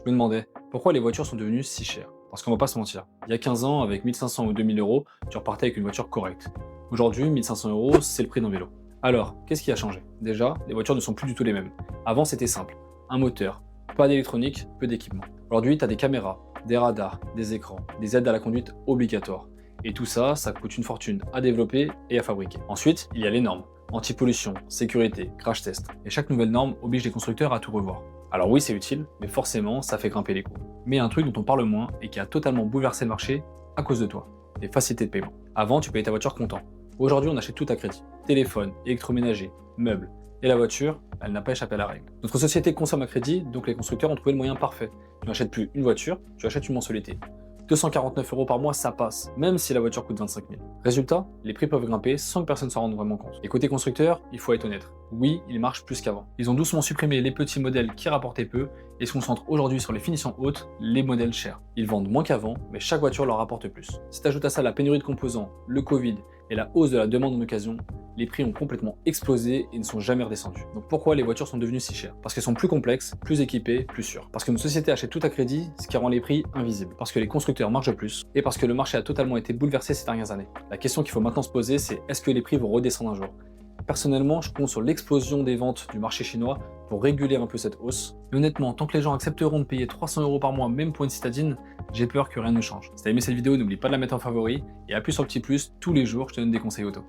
Je me demandais pourquoi les voitures sont devenues si chères. Parce qu'on va pas se mentir, il y a 15 ans, avec 1500 ou 2000 euros, tu repartais avec une voiture correcte. Aujourd'hui, 1500 euros, c'est le prix d'un vélo. Alors, qu'est-ce qui a changé? Déjà, les voitures ne sont plus du tout les mêmes. Avant, c'était simple. Un moteur, pas d'électronique, peu d'équipement. Aujourd'hui, tu as des caméras, des radars, des écrans, des aides à la conduite obligatoires. Et tout ça, ça coûte une fortune à développer et à fabriquer. Ensuite, il y a les normes. Anti-pollution, sécurité, crash test. Et chaque nouvelle norme oblige les constructeurs à tout revoir. Alors oui, c'est utile, mais forcément, ça fait grimper les coûts. Mais il y a un truc dont on parle moins et qui a totalement bouleversé le marché à cause de toi, les facilités de paiement. Avant, tu payais ta voiture comptant. Aujourd'hui, on achète tout à crédit. Téléphone, électroménager, meubles. Et la voiture, elle n'a pas échappé à la règle. Notre société consomme à crédit, donc les constructeurs ont trouvé le moyen parfait. Tu n'achètes plus une voiture, tu achètes une mensualité. 249 euros par mois, ça passe, même si la voiture coûte 25 000. Résultat, les prix peuvent grimper sans que personne s'en rende vraiment compte. Et côté constructeur, il faut être honnête. Oui, ils marchent plus qu'avant. Ils ont doucement supprimé les petits modèles qui rapportaient peu et se concentrent aujourd'hui sur les finitions hautes, les modèles chers. Ils vendent moins qu'avant, mais chaque voiture leur rapporte plus. Si tu ajoutes à ça la pénurie de composants, le Covid et la hausse de la demande en occasion, les prix ont complètement explosé et ne sont jamais redescendus. Donc pourquoi les voitures sont devenues si chères? Parce qu'elles sont plus complexes, plus équipées, plus sûres. Parce que nos sociétés achètent tout à crédit, ce qui rend les prix invisibles. Parce que les constructeurs margent plus et parce que le marché a totalement été bouleversé ces dernières années. La question qu'il faut maintenant se poser, c'est est-ce que les prix vont redescendre un jour? Personnellement, je compte sur l'explosion des ventes du marché chinois pour réguler un peu cette hausse. Et honnêtement, tant que les gens accepteront de payer 300 euros par mois, même pour une citadine, j'ai peur que rien ne change. Si t'as aimé cette vidéo, n'oublie pas de la mettre en favori et appuie sur le petit plus, tous les jours, je te donne des conseils auto.